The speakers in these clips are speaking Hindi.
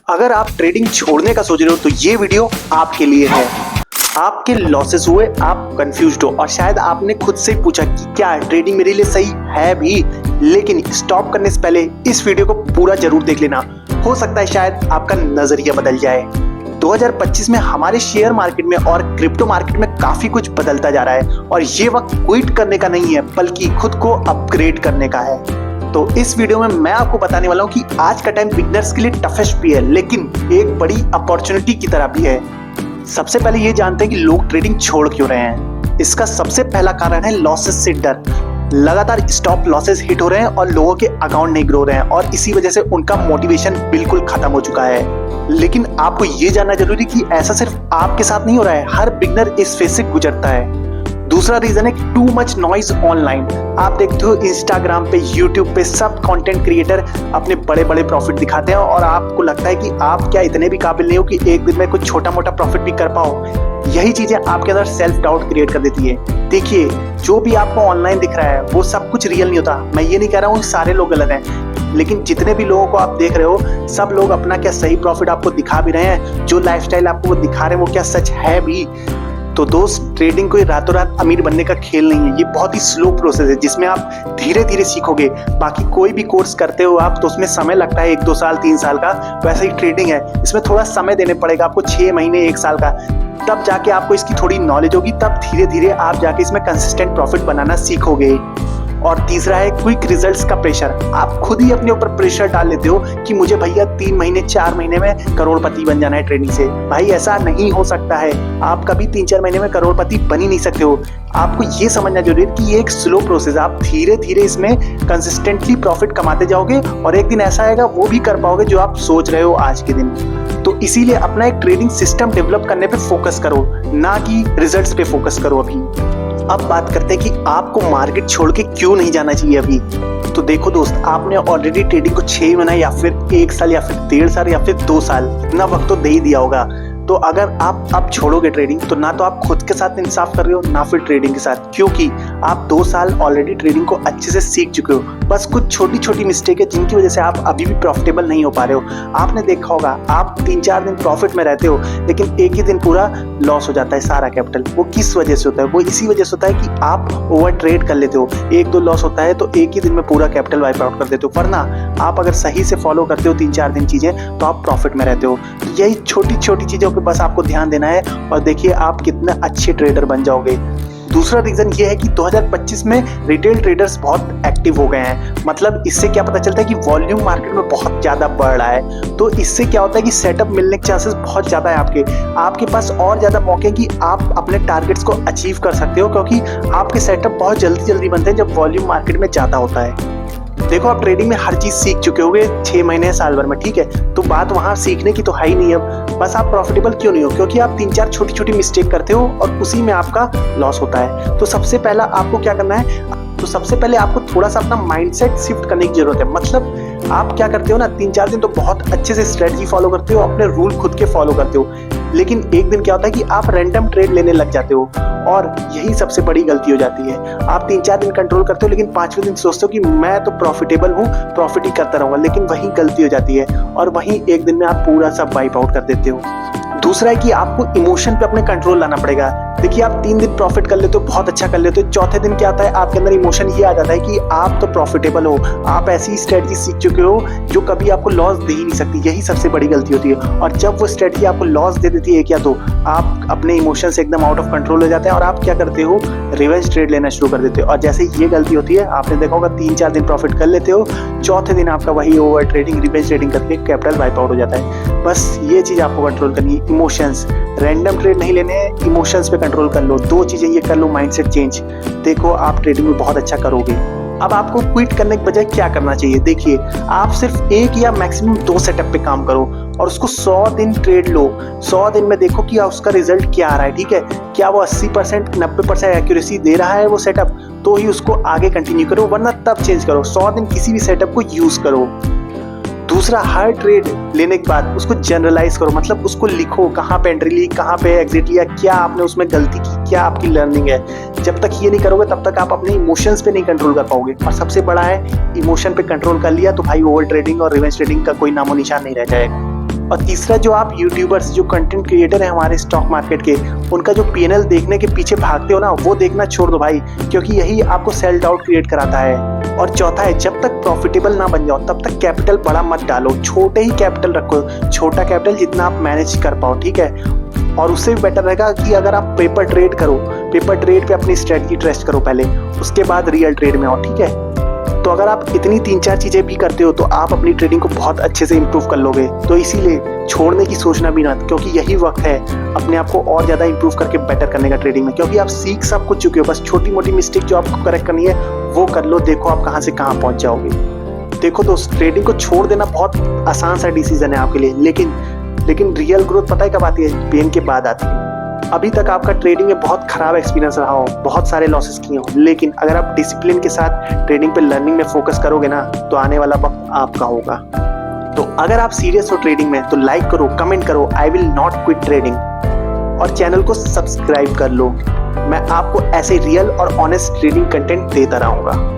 अगर आप ट्रेडिंग छोड़ने का सोच रहे हो तो ये वीडियो आपके लिए है। आपके लॉसेस हुए, आप कंफ्यूज्ड हो और शायद आपने खुद से पूछा कि क्या ट्रेडिंग मेरे लिए सही है भी, लेकिन स्टॉप करने से पहले इस वीडियो को पूरा जरूर देख लेना। हो सकता है शायद आपका नजरिया बदल जाए। 2025 में हमारे शेयर मार्केट में और क्रिप्टो मार्केट में काफी कुछ बदलता जा रहा है और ये वक्त क्विट करने का नहीं है बल्कि खुद को अपग्रेड करने का है। तो इस वीडियो में मैं आपको बताने वाला हूँ कि आज का टाइम बिगनर्स के लिए टफेस्ट भी है, लेकिन एक बड़ी अपॉर्चुनिटी की तरह भी है। सबसे पहले ये जानते हैं कि लोग ट्रेडिंग छोड़ क्यों रहे हैं। इसका सबसे पहला कारण है लॉसेस से डर। लगातार स्टॉप लॉसेस हिट हो रहे हैं और लोगों के अकाउंट नहीं ग्रो रहे हैं और इसी वजह से उनका मोटिवेशन बिल्कुल खत्म हो चुका है। लेकिन आपको ये जानना जरूरी कि ऐसा सिर्फ आपके साथ नहीं हो रहा है, हर बिगनर इस फेज से गुजरता है। दूसरा रीजन है टू मच नॉइज ऑनलाइन। आप देखते हो इंस्टाग्राम पे, यूट्यूब पे सब कंटेंट क्रिएटर अपने बड़े बड़े प्रॉफिट दिखाते हैं और आपको लगता है कि आप क्या इतने भी काबिल नहीं हो कि एक दिन में कुछ छोटा मोटा प्रॉफिट भी कर पाओ। यही चीजें आपके अंदर सेल्फ डाउट क्रिएट कर देती है। देखिए, जो भी आपको ऑनलाइन दिख रहा है वो सब कुछ रियल नहीं होता। मैं ये नहीं कह रहा हूँ सारे लोग गलत हैं, लेकिन जितने भी लोगों को आप देख रहे हो सब लोग अपना क्या सही प्रॉफिट आपको दिखा भी रहे हैं, जो लाइफस्टाइल आपको वो दिखा रहे हैं वो क्या सच है भी। तो दोस्त, ट्रेडिंग कोई रातों रात अमीर बनने का खेल नहीं है। ये बहुत ही स्लो प्रोसेस है जिसमें आप धीरे धीरे सीखोगे। बाकी कोई भी कोर्स करते हो आप तो उसमें समय लगता है 1-2 साल 3 साल का, वैसे ही ट्रेडिंग है, इसमें थोड़ा समय देने पड़ेगा आपको, 6 महीने 1 साल का। तब जाके आपको इसकी थोड़ी नॉलेज होगी, तब धीरे धीरे आप जाके इसमें कंसिस्टेंट प्रॉफिट बनाना सीखोगे। और तीसरा है क्विक रिजल्ट्स का प्रेशर। आप खुद ही अपने ऊपर प्रेशर डाल लेते हो कि मुझे भैया 3 महीने 4 महीने में करोड़पति बन जाना है ट्रेडिंग से। भाई ऐसा नहीं हो सकता है, आप कभी 3-4 महीने में करोड़पति बन ही नहीं सकते हो। आपको ये समझना जरूरी है कि ये एक स्लो प्रोसेस है। आप धीरे धीरे इसमें कंसिस्टेंटली प्रॉफिट कमाते जाओगे और एक दिन ऐसा आएगा वो भी कर पाओगे जो आप सोच रहे हो आज के दिन। तो इसीलिए अपना एक ट्रेडिंग सिस्टम डेवलप करने पे फोकस करो, ना कि रिजल्ट्स पे फोकस करो। अभी अब बात करते हैं कि आपको मार्केट छोड़ के क्यों नहीं जाना चाहिए अभी। तो देखो दोस्त, आपने ऑलरेडी ट्रेडिंग को 6 महीना या फिर 1 साल या फिर 1.5 साल या फिर 2 साल इतना वक्त तो दे ही दिया होगा। तो अगर आप अब छोड़ोगे ट्रेडिंग तो ना तो आप खुद के साथ इंसाफ कर रहे हो ना फिर ट्रेडिंग के साथ, क्योंकि आप 2 साल ऑलरेडी ट्रेडिंग को अच्छे से सीख चुके हो। बस कुछ छोटी छोटी मिस्टेक है जिनकी वजह से आप अभी भी प्रॉफिटेबल नहीं हो पा रहे हो। आपने देखा होगा आप 3-4 दिन प्रॉफिट में रहते हो लेकिन एक ही दिन पूरा लॉस हो जाता है सारा कैपिटल। वो किस वजह से होता है? वो इसी वजह से होता है कि आप ओवर ट्रेड कर लेते हो। 1-2 लॉस होता है तो एक ही दिन में पूरा कैपिटल वाइप आउट कर देते हो, वरना आप अगर सही से फॉलो करते हो 3-4 दिन चीजें तो आप प्रॉफिट में रहते हो। तो यही छोटी छोटी चीजों पे बस आपको ध्यान देना है और देखिए आप कितने अच्छे ट्रेडर बन जाओगे। दूसरा रीजन ये है कि 2025 में रिटेल ट्रेडर्स बहुत एक्टिव हो गए हैं। मतलब इससे क्या पता चलता है कि वॉल्यूम मार्केट में बहुत ज्यादा बढ़ रहा है। तो इससे क्या होता है कि सेटअप मिलने के चांसेस बहुत ज्यादा है आपके पास और ज्यादा मौके कि आप अपने टारगेट्स को अचीव कर सकते हो, क्योंकि आपके सेटअप बहुत जल्दी बनते हैं जब वॉल्यूम मार्केट में ज्यादा होता है। देखो, आप ट्रेडिंग में हर चीज सीख चुके होगे 6 महीने साल भर में, ठीक है, तो बात वहां सीखने की तो है ही नहीं। अब बस आप प्रॉफिटेबल क्यों नहीं हो? क्योंकि आप 3-4 छोटी छोटी मिस्टेक करते हो और उसी में आपका लॉस होता है। तो सबसे पहला आपको क्या करना है, तो सबसे पहले आपको थोड़ा सा अपना माइंडसेट शिफ्ट करने की जरूरत है। मतलब आप क्या करते हो ना, 3-4 दिन तो बहुत अच्छे से स्ट्रेटजी फॉलो करते हो, अपने रूल खुद के फॉलो करते हो, लेकिन एक दिन क्या होता है कि आप रैंडम ट्रेड लेने लग जाते हो और यही सबसे बड़ी गलती हो जाती है। आप 3-4 दिन कंट्रोल करते हो लेकिन 5वें दिन सोचते हो कि मैं तो प्रॉफिटेबल हूँ, प्रॉफिट ही करता रहूंगा, लेकिन वही गलती हो जाती है और वही एक दिन में आप पूरा सब वाइप आउट कर देते हो। दूसरा है कि आपको इमोशन पे अपने कंट्रोल लाना पड़ेगा। देखिए, आप 3 दिन प्रॉफिट कर लेते हो, बहुत अच्छा कर लेते हो, चौथे दिन क्या आता है आपके अंदर इमोशन ये आ जाता है कि आप तो प्रॉफिटेबल हो, आप ऐसी स्ट्रेटजी सीख चुके हो जो कभी आपको लॉस दे ही नहीं सकती। यही सबसे बड़ी गलती होती है और जब वो स्ट्रेटजी आपको लॉस दे देती है क्या, तो आप अपने इमोशन से एकदम आउट ऑफ कंट्रोल हो जाते हैं और आप क्या करते हो, रिवेंज ट्रेड लेना शुरू कर देते हो। और जैसे ये गलती होती है, आपने देखा होगा 3-4 दिन प्रॉफिट कर लेते हो, चौथे दिन आपका वही ओवर ट्रेडिंग, रिवेंज ट्रेडिंग करके कैपिटल वाइप आउट हो जाता है। बस ये चीज आपको कंट्रोल करनी है, इमोशंस। रैंडम ट्रेड नहीं लेने, इमोशंस पे कंट्रोल कर लो। 2 चीजें ये कर लो, माइंडसेट चेंज। देखो, आप ट्रेडिंग में बहुत अच्छा करोगे। अब आपको क्विट करने के बजाय क्या करना चाहिए? देखिए, आप सिर्फ 1 या मैक्सिमम 2 सेटअप पे काम करो और उसको 100 दिन ट्रेड लो। 100 दिन में देखो कि उसका रिजल्ट क्या आ रहा है, ठीक है, क्या वो 80% 90% एक्यूरेसी दे रहा है वो सेटअप, तो ही उसको आगे कंटिन्यू करो, वरना तब चेंज करो। 100 दिन किसी भी सेटअप को यूज करो। दूसरा, हर ट्रेड लेने के बाद उसको जनरलाइज करो, मतलब उसको लिखो, कहाँ पे एंट्री ली, कहाँ पे एग्जिट लिया, क्या आपने उसमें गलती की, क्या आपकी लर्निंग है। जब तक ये नहीं करोगे तब तक आप अपने इमोशंस पे नहीं कंट्रोल कर पाओगे। और सबसे बड़ा है, इमोशन पे कंट्रोल कर लिया तो भाई ओवर ट्रेडिंग और रिवेंज ट्रेडिंग का कोई नामो निशान नहीं रह जाएगा। और तीसरा, जो आप यूट्यूबर्स, जो कंटेंट क्रिएटर हैं हमारे स्टॉक मार्केट के, उनका जो पीएनएल देखने के पीछे भागते हो ना, वो देखना छोड़ दो भाई, क्योंकि यही आपको सेल्फ डाउट क्रिएट कराता है। और चौथा है, जब तक प्रॉफिटेबल ना बन जाओ तब तक कैपिटल बड़ा मत डालो, छोटे ही कैपिटल रखो, छोटा कैपिटल जितना आप मैनेज कर पाओ, ठीक है। और उससे भी बेटर रहेगा कि अगर आप पेपर ट्रेड करो, पेपर ट्रेड पे अपनी स्ट्रेटजी टेस्ट करो पहले, उसके बाद रियल ट्रेड में आओ, ठीक है। तो अगर आप इतनी 3-4 चीजें भी करते हो तो आप अपनी ट्रेडिंग को बहुत अच्छे से इंप्रूव कर लोगे। तो इसीलिए छोड़ने की सोचना भी ना, क्योंकि यही वक्त है अपने आप को और ज्यादा इंप्रूव करके बेटर करने का ट्रेडिंग में, क्योंकि आप सीख सब कुछ चुके हो, बस छोटी मोटी मिस्टेक जो आपको करेक्ट करनी है वो कर लो, देखो आप कहाँ से कहाँ पहुंच जाओगे। देखो दोस्त, ट्रेडिंग को छोड़ देना बहुत आसान सा डिसीजन है आपके लिए, लेकिन रियल ग्रोथ पता है कब आती है? पेन के बाद आती है। अभी तक आपका ट्रेडिंग में बहुत खराब एक्सपीरियंस रहा हो, बहुत सारे लॉसेस किए हो, लेकिन अगर आप डिसिप्लिन के साथ ट्रेडिंग पे लर्निंग में फोकस करोगे ना, तो आने वाला वक्त आपका होगा। तो अगर आप सीरियस हो ट्रेडिंग में तो लाइक करो, कमेंट करो, I will not quit trading, और चैनल को सब्सक्राइब कर लो। मैं आपको ऐसे रियल और ऑनेस्ट ट्रेडिंग कंटेंट देता रहूंगा।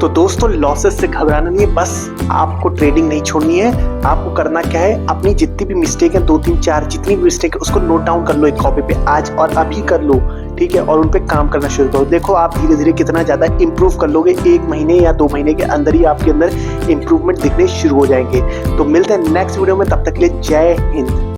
तो दोस्तों, लॉसेस से घबराना नहीं है, बस आपको ट्रेडिंग नहीं छोड़नी है। आपको करना क्या है, अपनी जितनी भी मिस्टेक है, 2, 3, 4 जितनी भी मिस्टेक है, उसको नोट डाउन कर लो एक कॉपी पे, आज और अभी कर लो, ठीक है, और उन पे काम करना शुरू करो। देखो आप धीरे धीरे कितना ज्यादा इंप्रूव कर लोगे, 1 महीने या 2 महीने के अंदर ही आपके अंदर इंप्रूवमेंट दिखने शुरू हो जाएंगे। तो मिलते हैं नेक्स्ट वीडियो में, तब तक के लिए जय हिंद।